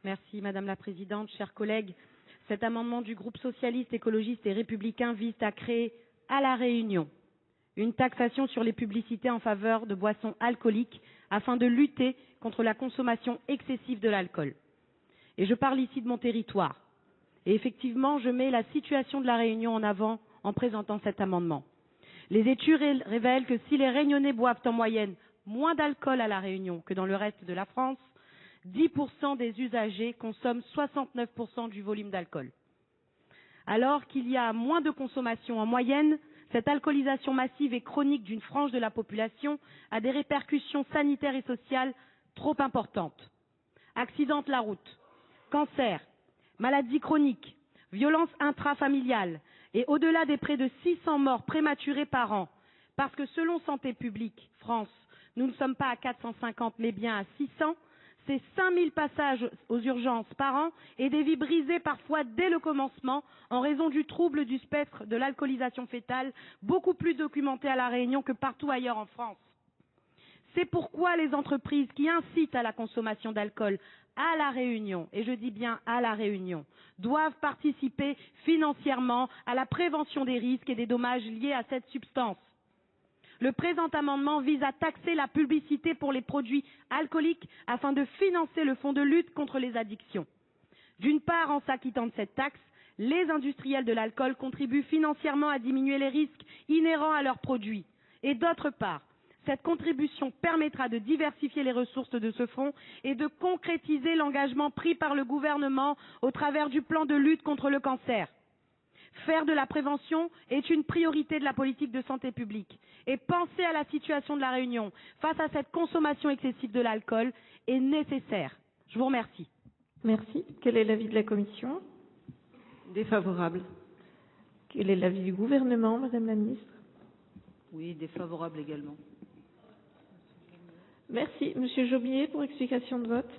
Merci Madame la Présidente, chers collègues. Cet amendement du groupe socialiste, écologiste et républicain vise à créer à La Réunion une taxation sur les publicités en faveur de boissons alcooliques afin de lutter contre la consommation excessive de l'alcool. Et je parle ici de mon territoire. Et effectivement, je mets la situation de La Réunion en avant en présentant cet amendement. Les études révèlent que si les Réunionnais boivent en moyenne moins d'alcool à La Réunion que dans le reste de la France, 10% des usagers consomment 69% du volume d'alcool. Alors qu'il y a moins de consommation en moyenne, cette alcoolisation massive et chronique d'une frange de la population a des répercussions sanitaires et sociales trop importantes. Accidents de la route, cancer, maladies chroniques, violences intrafamiliales et au-delà des près de 600 morts prématurées par an, parce que selon Santé publique France, nous ne sommes pas à 450 mais bien à 600, c'est 5000 passages aux urgences par an et des vies brisées parfois dès le commencement en raison du trouble du spectre de l'alcoolisation fœtale, beaucoup plus documenté à La Réunion que partout ailleurs en France. C'est pourquoi les entreprises qui incitent à la consommation d'alcool à La Réunion, et je dis bien à La Réunion, doivent participer financièrement à la prévention des risques et des dommages liés à cette substance. Le présent amendement vise à taxer la publicité pour les produits alcooliques afin de financer le fonds de lutte contre les addictions. D'une part, en s'acquittant de cette taxe, les industriels de l'alcool contribuent financièrement à diminuer les risques inhérents à leurs produits. Et d'autre part, cette contribution permettra de diversifier les ressources de ce fonds et de concrétiser l'engagement pris par le gouvernement au travers du plan de lutte contre le cancer. Faire de la prévention est une priorité de la politique de santé publique et penser à la situation de La Réunion face à cette consommation excessive de l'alcool est nécessaire. Je vous remercie. Merci. Quel est l'avis de la Commission? Défavorable. Quel est l'avis du gouvernement, Madame la Ministre? Oui, défavorable également. Merci. Monsieur Jomier, pour explication de vote.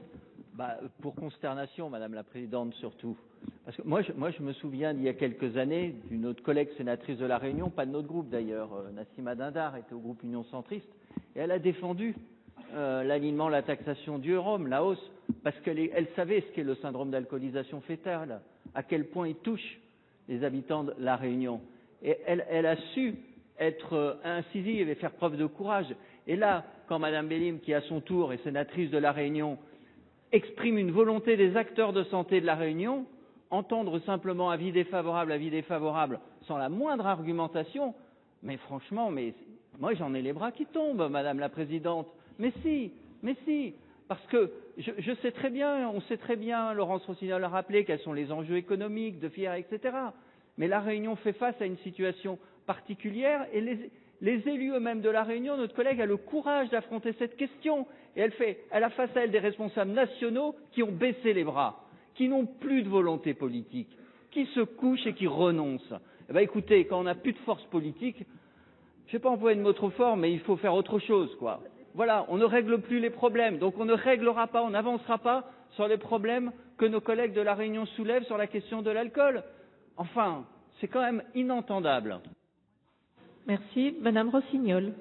Pour consternation, Madame la Présidente, surtout. Parce que moi, je me souviens d'il y a quelques années d'une autre collègue sénatrice de La Réunion, pas de notre groupe d'ailleurs, Nassima Dindar, était au groupe Union Centriste, et elle a défendu l'alignement, la taxation du rhum, la hausse, parce qu'elle savait ce qu'est le syndrome d'alcoolisation fœtale, à quel point il touche les habitants de La Réunion. Et elle a su être incisive et faire preuve de courage. Et là, quand Madame Bélim, qui à son tour est sénatrice de La Réunion, exprime une volonté des acteurs de santé de La Réunion, entendre simplement avis défavorable, sans la moindre argumentation, mais franchement, moi j'en ai les bras qui tombent, Madame la Présidente. Mais si, parce que je sais très bien, on sait très bien, Laurence Rossignol a rappelé quels sont les enjeux économiques, de filière, etc. Mais La Réunion fait face à une situation particulière et les élus eux-mêmes de La Réunion, notre collègue a le courage d'affronter cette question et elle a face à elle des responsables nationaux qui ont baissé les bras, qui n'ont plus de volonté politique, qui se couchent et qui renoncent. Eh bien, écoutez, quand on n'a plus de force politique, je ne vais pas employer de mot trop fort, mais il faut faire autre chose, quoi. Voilà, on ne règle plus les problèmes, donc on ne réglera pas, on n'avancera pas sur les problèmes que nos collègues de La Réunion soulèvent sur la question de l'alcool. Enfin, c'est quand même inentendable. Merci. Madame Rossignol.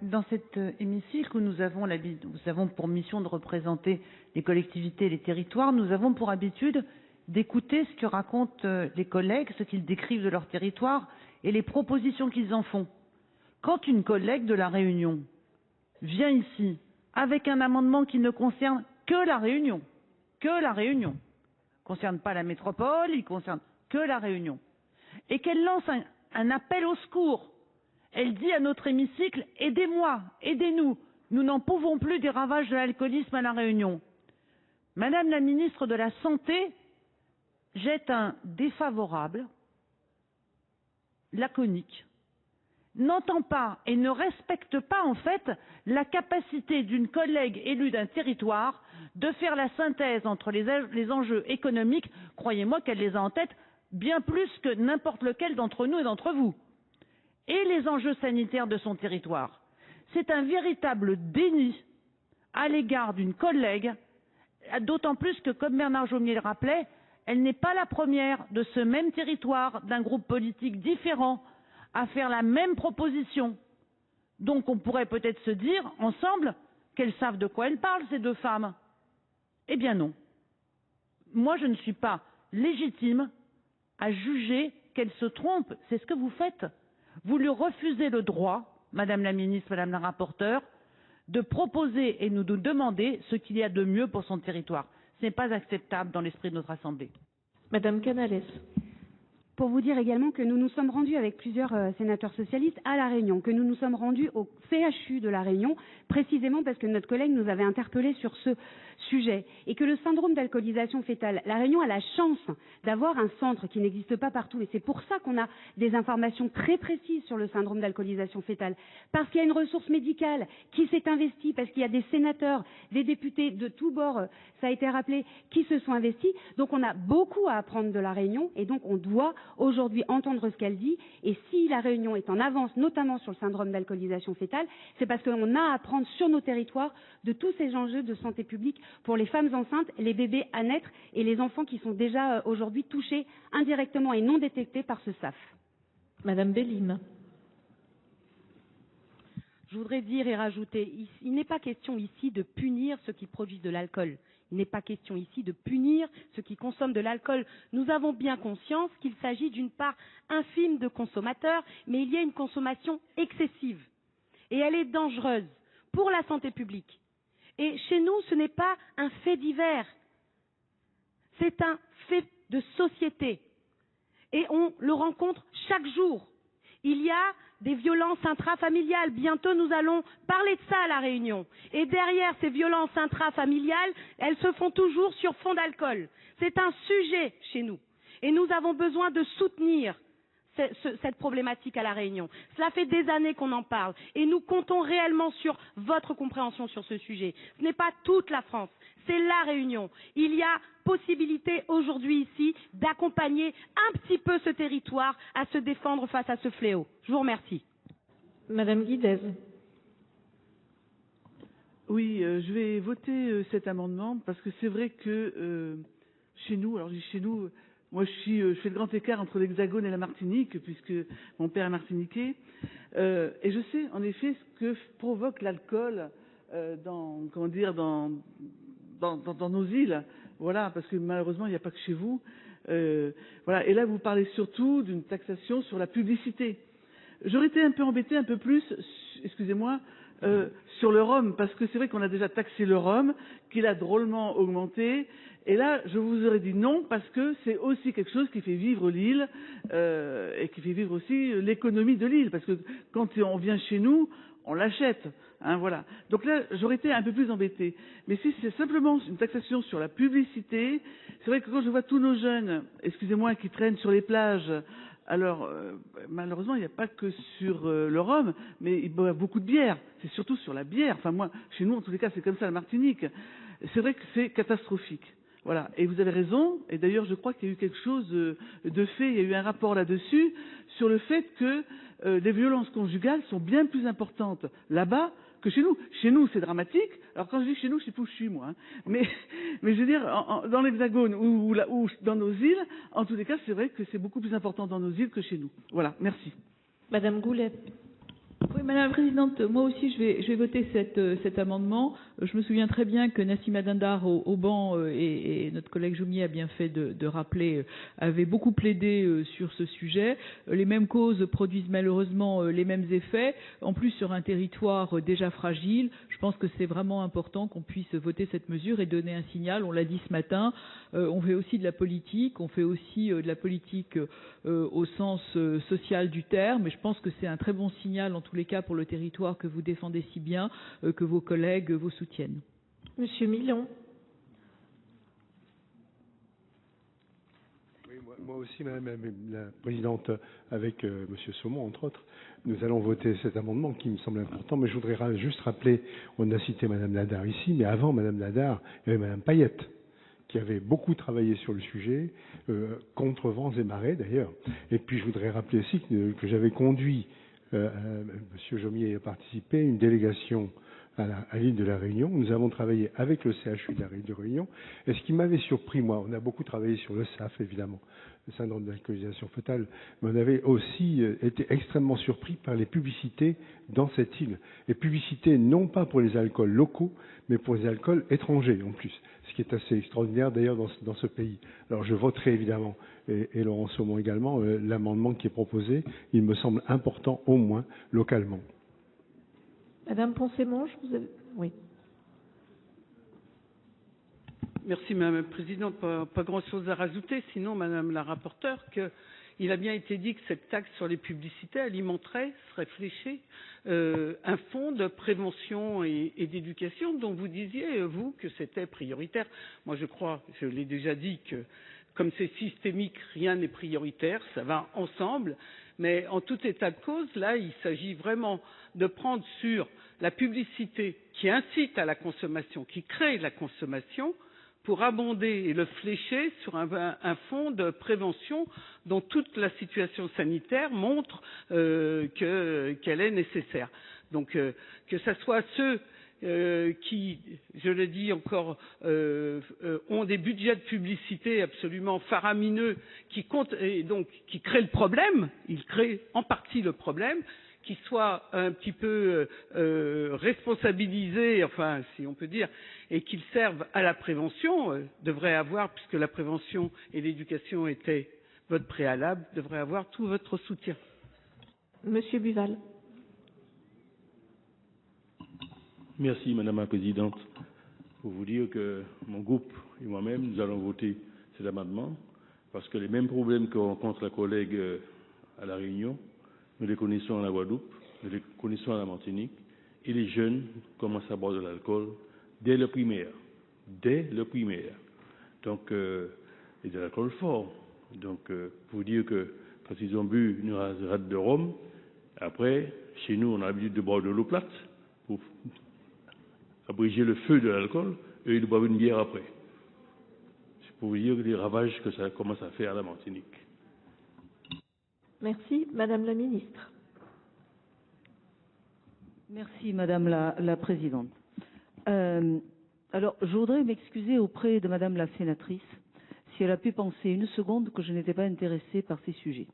Dans cet hémicycle où nous avons pour mission de représenter les collectivités et les territoires, nous avons pour habitude d'écouter ce que racontent les collègues, ce qu'ils décrivent de leur territoire et les propositions qu'ils en font. Quand une collègue de La Réunion vient ici avec un amendement qui ne concerne que La Réunion, concerne pas la métropole, il concerne que La Réunion, et qu'elle lance un appel au secours. Elle dit à notre hémicycle, aidez-moi, aidez-nous, nous n'en pouvons plus des ravages de l'alcoolisme à La Réunion. Madame la ministre de la Santé jette un défavorable laconique, n'entend pas et ne respecte pas en fait la capacité d'une collègue élue d'un territoire de faire la synthèse entre les enjeux économiques. Croyez-moi qu'elle les a en tête bien plus que n'importe lequel d'entre nous et d'entre vous. Et les enjeux sanitaires de son territoire. C'est un véritable déni à l'égard d'une collègue, d'autant plus que, comme Bernard Jomier le rappelait, elle n'est pas la première de ce même territoire, d'un groupe politique différent, à faire la même proposition. Donc on pourrait peut-être se dire ensemble qu'elles savent de quoi elles parlent, ces deux femmes. Eh bien non. Moi, je ne suis pas légitime à juger qu'elles se trompent. C'est ce que vous faites. Vous lui refusez le droit, Madame la ministre, Madame la rapporteure, de proposer et nous demander ce qu'il y a de mieux pour son territoire. Ce n'est pas acceptable dans l'esprit de notre Assemblée. Madame Canales. Pour vous dire également que nous nous sommes rendus avec plusieurs sénateurs socialistes à La Réunion, que nous nous sommes rendus au CHU de La Réunion, précisément parce que notre collègue nous avait interpellés sur ce sujet, et que le syndrome d'alcoolisation fœtale, La Réunion a la chance d'avoir un centre qui n'existe pas partout, et c'est pour ça qu'on a des informations très précises sur le syndrome d'alcoolisation fœtale, parce qu'il y a une ressource médicale qui s'est investie, parce qu'il y a des sénateurs, des députés de tous bords, ça a été rappelé, qui se sont investis. Donc on a beaucoup à apprendre de La Réunion, et donc on doit aujourd'hui entendre ce qu'elle dit, et si La Réunion est en avance, notamment sur le syndrome d'alcoolisation fœtale, c'est parce qu'on a à apprendre sur nos territoires de tous ces enjeux de santé publique pour les femmes enceintes, les bébés à naître et les enfants qui sont déjà aujourd'hui touchés indirectement et non détectés par ce SAF. Madame Bélim. Je voudrais dire et rajouter, il n'est pas question ici de punir ceux qui produisent de l'alcool. Il n'est pas question ici de punir ceux qui consomment de l'alcool. Nous avons bien conscience qu'il s'agit d'une part infime de consommateurs, mais il y a une consommation excessive. Et elle est dangereuse pour la santé publique. Et chez nous, ce n'est pas un fait divers. C'est un fait de société. Et on le rencontre chaque jour. Il y a des violences intrafamiliales. Bientôt, nous allons parler de ça à La Réunion. Et derrière ces violences intrafamiliales, elles se font toujours sur fond d'alcool. C'est un sujet chez nous. Et nous avons besoin de soutenir cette problématique à La Réunion. Cela fait des années qu'on en parle. Et nous comptons réellement sur votre compréhension sur ce sujet. Ce n'est pas toute la France. C'est La Réunion. Il y a possibilité aujourd'hui ici d'accompagner un petit peu ce territoire à se défendre face à ce fléau. Je vous remercie. Madame Guidez. Oui, je vais voter cet amendement parce que c'est vrai que chez nous, alors je dis chez nous, moi je fais le grand écart entre l'Hexagone et la Martinique puisque mon père est martiniquais et je sais en effet ce que provoque l'alcool dans nos îles. Voilà, parce que malheureusement, il n'y a pas que chez vous. Voilà. Et là, vous parlez surtout d'une taxation sur la publicité. J'aurais été un peu embêtée, un peu plus, excusez-moi, sur le rhum, parce que c'est vrai qu'on a déjà taxé le rhum, qu'il a drôlement augmenté. Et là, je vous aurais dit non, parce que c'est aussi quelque chose qui fait vivre l'île et qui fait vivre aussi l'économie de l'île. Parce que quand on vient chez nous, on l'achète, hein, voilà. Donc là, j'aurais été un peu plus embêtée. Mais si c'est simplement une taxation sur la publicité, c'est vrai que quand je vois tous nos jeunes, excusez-moi, qui traînent sur les plages, alors malheureusement, il n'y a pas que sur le rhum, mais il boit beaucoup de bière. C'est surtout sur la bière. Enfin moi, chez nous, en tous les cas, c'est comme ça, la Martinique. C'est vrai que c'est catastrophique. Voilà, et vous avez raison, et d'ailleurs je crois qu'il y a eu quelque chose de fait, il y a eu un rapport là-dessus, sur le fait que les violences conjugales sont bien plus importantes là-bas que chez nous. Chez nous, c'est dramatique, alors quand je dis chez nous, je sais pas où je suis moi, hein. Mais je veux dire, dans l'Hexagone ou dans nos îles, en tous les cas, c'est vrai que c'est beaucoup plus important dans nos îles que chez nous. Voilà, merci. Madame Goulet. Oui, Madame la Présidente, moi aussi je vais voter cet amendement. Je me souviens très bien que Nassima Dindar au banc et notre collègue Jomier a bien fait de rappeler, avait beaucoup plaidé sur ce sujet. Les mêmes causes produisent malheureusement les mêmes effets, en plus sur un territoire déjà fragile. Je pense que c'est vraiment important qu'on puisse voter cette mesure et donner un signal. On l'a dit ce matin, on fait aussi de la politique, on fait aussi de la politique au sens social du terme, mais je pense que c'est un très bon signal en tous les cas pour le territoire que vous défendez si bien, que vos collègues vous soutiennent. Monsieur Milon. Oui, moi aussi, Madame la Présidente, avec Monsieur Saumon, entre autres, nous allons voter cet amendement qui me semble important, mais je voudrais juste rappeler, on a cité Madame Nadar ici, mais avant Madame Nadar, il y avait Madame Payette, qui avait beaucoup travaillé sur le sujet, contre vents et marées d'ailleurs. Et puis je voudrais rappeler aussi que j'avais conduit, Monsieur Jomier a participé, une délégation à l'île de la Réunion. Nous avons travaillé avec le CHU de Réunion. Et ce qui m'avait surpris, moi, on a beaucoup travaillé sur le SAF, évidemment, le syndrome d'alcoolisation fœtale, mais on avait aussi été extrêmement surpris par les publicités dans cette île. Les publicités non pas pour les alcools locaux, mais pour les alcools étrangers en plus, ce qui est assez extraordinaire d'ailleurs dans ce pays. Alors je voterai évidemment, et Laurent Saumon également, l'amendement qui est proposé. Il me semble important, au moins, localement. Madame Poncet-Monge, vous avez... Oui. Merci Madame la Présidente. Pas grand-chose à rajouter, sinon Madame la rapporteure, qu'il a bien été dit que cette taxe sur les publicités alimenterait, serait fléchée, un fonds de prévention et d'éducation dont vous disiez, vous, que c'était prioritaire. Moi je crois, je l'ai déjà dit, que comme c'est systémique, rien n'est prioritaire, ça va ensemble. Mais en tout état de cause, là, il s'agit vraiment de prendre sur la publicité qui incite à la consommation, qui crée la consommation, pour abonder et le flécher sur un fonds de prévention dont toute la situation sanitaire montre qu'elle est nécessaire. Donc que ce soit ceux qui, je le dis encore, ont des budgets de publicité absolument faramineux, qui comptent et donc qui créent le problème, ils créent en partie le problème, qui soient un petit peu responsabilisés, enfin si on peut dire, et qu'ils servent à la prévention, devraient avoir, puisque la prévention et l'éducation étaient votre préalable, devraient avoir tout votre soutien. Monsieur Buval. Merci Madame la Présidente. Pour vous dire que mon groupe et moi-même, nous allons voter cet amendement parce que les mêmes problèmes que rencontre la collègue à La Réunion, nous les connaissons à la Guadeloupe, nous les connaissons à la Martinique, et les jeunes commencent à boire de l'alcool dès le primaire. Donc, et de l'alcool fort. Donc, pour vous dire que quand ils ont bu une rate de rhum, après, chez nous, on a l'habitude de boire de l'eau plate pour abréger le feu de l'alcool, et ils boivent une bière après. C'est pour vous dire les ravages que ça commence à faire à la Martinique. Merci. Madame la Ministre. Merci Madame la Présidente. Alors, je voudrais m'excuser auprès de Madame la Sénatrice si elle a pu penser une seconde que je n'étais pas intéressée par ces sujets.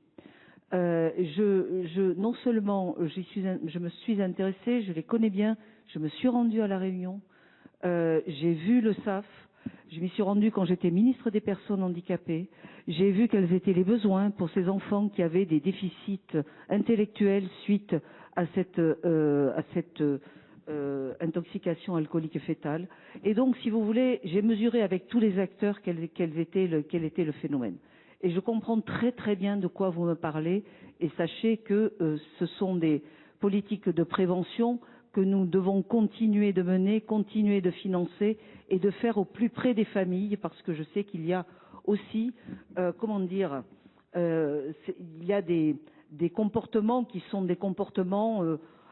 Non seulement je me suis intéressée, je les connais bien, je me suis rendue à La Réunion, j'ai vu le SAF, je m'y suis rendue quand j'étais ministre des Personnes handicapées, j'ai vu quels étaient les besoins pour ces enfants qui avaient des déficits intellectuels suite à cette intoxication alcoolique fœtale. Et donc, si vous voulez, j'ai mesuré avec tous les acteurs quel était le phénomène. Et je comprends très très bien de quoi vous me parlez, et sachez que ce sont des politiques de prévention que nous devons continuer de mener, continuer de financer et de faire au plus près des familles, parce que je sais qu'il y a aussi, il y a des comportements qui sont des comportements,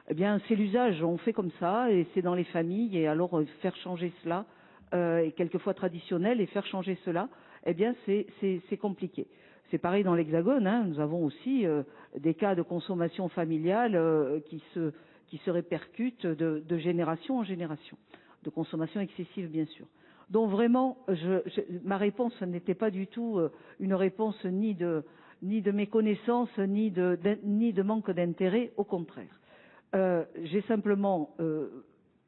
eh bien c'est l'usage, on fait comme ça et c'est dans les familles, et alors faire changer cela, et quelquefois traditionnel, et faire changer cela, eh bien c'est compliqué. C'est pareil dans l'Hexagone, hein, nous avons aussi des cas de consommation familiale qui se répercutent de génération en génération, de consommation excessive bien sûr. Donc vraiment, ma réponse n'était pas du tout une réponse ni de méconnaissance, ni de manque d'intérêt, au contraire. J'ai simplement,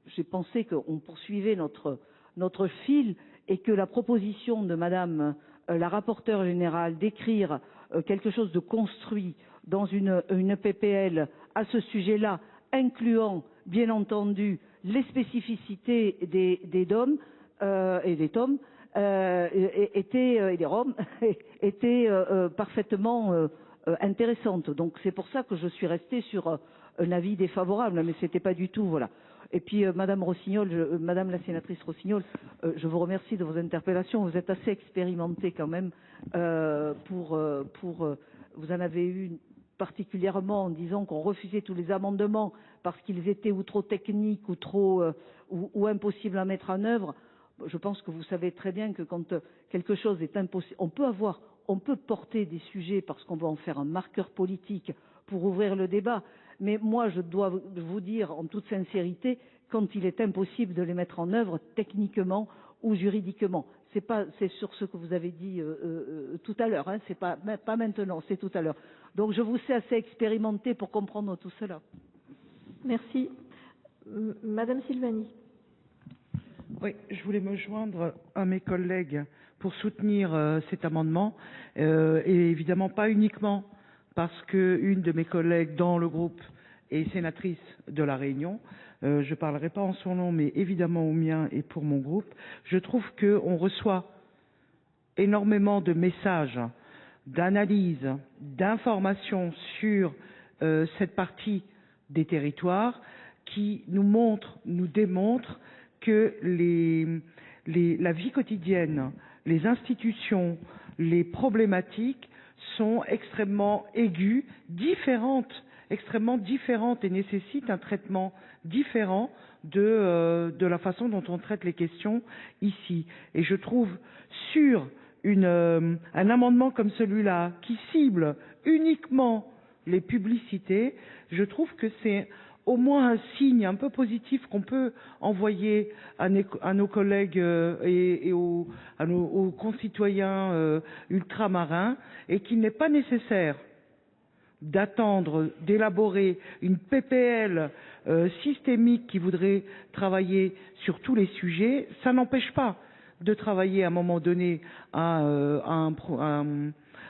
j'ai pensé qu'on poursuivait notre fil, et que la proposition de Madame la rapporteure générale d'écrire quelque chose de construit dans une PPL à ce sujet-là, incluant bien entendu les spécificités des DOM et des TOM, et des ROM, était parfaitement intéressante. Donc c'est pour ça que je suis restée sur un avis défavorable, mais c'était pas du tout, voilà. Et puis Madame Rossignol, Madame la sénatrice Rossignol, je vous remercie de vos interpellations. Vous êtes assez expérimentée quand même vous en avez eu particulièrement en disant qu'on refusait tous les amendements parce qu'ils étaient ou trop techniques ou trop ou impossibles à mettre en œuvre. Je pense que vous savez très bien que quand quelque chose est impossible, on peut porter des sujets parce qu'on veut en faire un marqueur politique pour ouvrir le débat, Mais moi, je dois vous dire en toute sincérité, quand il est impossible de les mettre en œuvre techniquement ou juridiquement. C'est sur ce que vous avez dit tout à l'heure, hein, c'est pas maintenant, c'est tout à l'heure. Donc je vous sais assez expérimenté pour comprendre tout cela. Merci. Madame Silvani. Oui, je voulais me joindre à mes collègues pour soutenir cet amendement, et évidemment pas uniquement parce qu'une de mes collègues dans le groupe est sénatrice de La Réunion. Je ne parlerai pas en son nom, mais évidemment au mien et pour mon groupe. Je trouve qu'on reçoit énormément de messages, d'analyses, d'informations sur cette partie des territoires qui nous démontrent que la vie quotidienne, les institutions, les problématiques sont extrêmement aiguës, extrêmement différentes et nécessitent un traitement différent de la façon dont on traite les questions ici. Et je trouve sur un amendement comme celui-là qui cible uniquement les publicités, je trouve que c'est au moins un signe un peu positif qu'on peut envoyer à nos collègues et à nos concitoyens ultramarins, et qu'il n'est pas nécessaire d'attendre, d'élaborer une PPL systémique qui voudrait travailler sur tous les sujets. Ça n'empêche pas de travailler à un moment donné à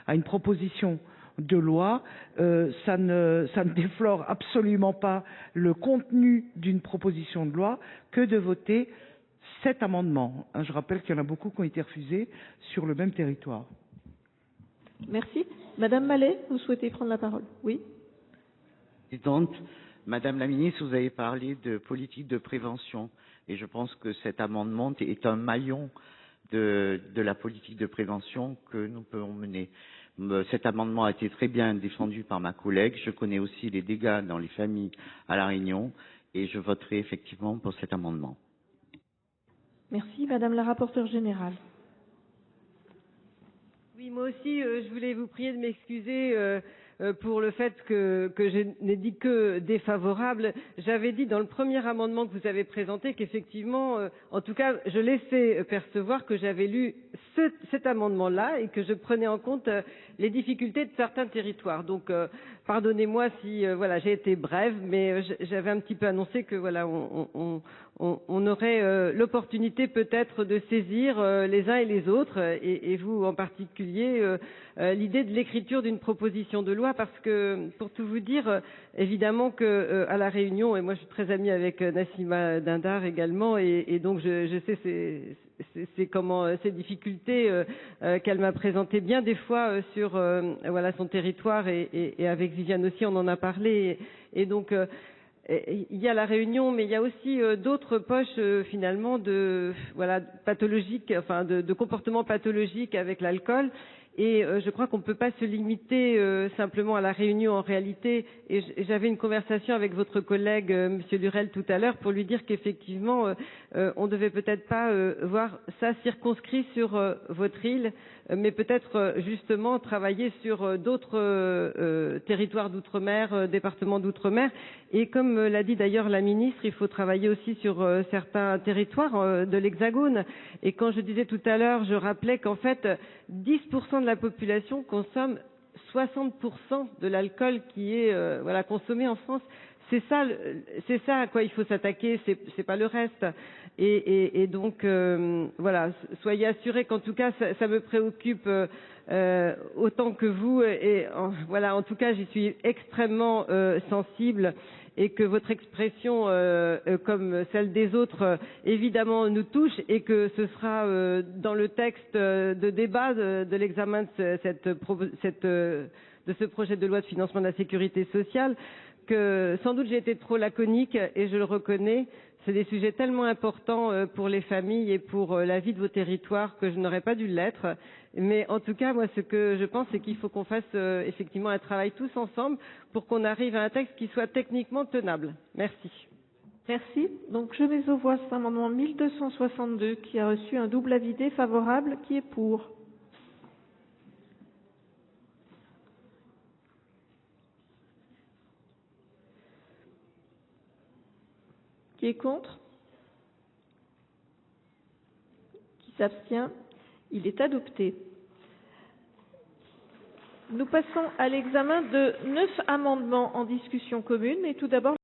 une proposition de loi. Ça ne déflore absolument pas le contenu d'une proposition de loi que de voter cet amendement. Je rappelle qu'il y en a beaucoup qui ont été refusés sur le même territoire. Merci. Madame Mallet, vous souhaitez prendre la parole? Oui. Présidente, Madame la Ministre, vous avez parlé de politique de prévention et je pense que cet amendement est un maillon de la politique de prévention que nous pouvons mener. Cet amendement a été très bien défendu par ma collègue. Je connais aussi les dégâts dans les familles à La Réunion et je voterai effectivement pour cet amendement. Merci. Madame la rapporteure générale. Oui, moi aussi, je voulais vous prier de m'excuser pour le fait que je n'ai dit que défavorable. J'avais dit dans le premier amendement que vous avez présenté qu'effectivement, en tout cas, je laissais percevoir que j'avais lu cet amendement-là et que je prenais en compte les difficultés de certains territoires. Donc, pardonnez-moi si voilà, j'ai été brève, mais j'avais un petit peu annoncé que voilà, on aurait l'opportunité peut-être de saisir les uns et les autres, et vous en particulier, l'idée de l'écriture d'une proposition de loi, parce que pour tout vous dire, évidemment que à La Réunion, et moi je suis très amie avec Nassima Dindar également, et donc je sais ces difficultés qu'elle m'a présentées bien des fois sur voilà son territoire, et avec Viviane aussi on en a parlé, et donc il y a La Réunion, mais il y a aussi d'autres poches finalement de voilà pathologiques, enfin de comportements pathologiques avec l'alcool. Et je crois qu'on ne peut pas se limiter simplement à La Réunion en réalité. Et j'avais une conversation avec votre collègue Monsieur Lurel tout à l'heure pour lui dire qu'effectivement on devait peut-être pas voir ça circonscrit sur votre île, mais peut-être justement travailler sur d'autres territoires d'outre-mer, départements d'outre-mer. Et comme l'a dit d'ailleurs la ministre, il faut travailler aussi sur certains territoires de l'Hexagone. Et quand je disais tout à l'heure, je rappelais qu'en fait 10% de la population consomme 60% de l'alcool qui est voilà consommé en France. C'est ça à quoi il faut s'attaquer, c'est pas le reste. Et donc voilà, soyez assurés qu'en tout cas ça me préoccupe autant que vous. Et voilà, en tout cas j'y suis extrêmement sensible. Et que votre expression, comme celle des autres, évidemment nous touche, et que ce sera dans le texte de débat de l'examen de ce projet de loi de financement de la sécurité sociale, que sans doute j'ai été trop laconique, et je le reconnais. C'est des sujets tellement importants pour les familles et pour la vie de vos territoires que je n'aurais pas dû l'être. Mais en tout cas, moi, ce que je pense, c'est qu'il faut qu'on fasse effectivement un travail tous ensemble pour qu'on arrive à un texte qui soit techniquement tenable. Merci. Merci. Donc, je mets aux voix cet amendement 1262 qui a reçu un double avis défavorable. Qui est pour? Qui est contre? Qui s'abstient? Il est adopté. Nous passons à l'examen de 9 amendements en discussion commune et tout d'abord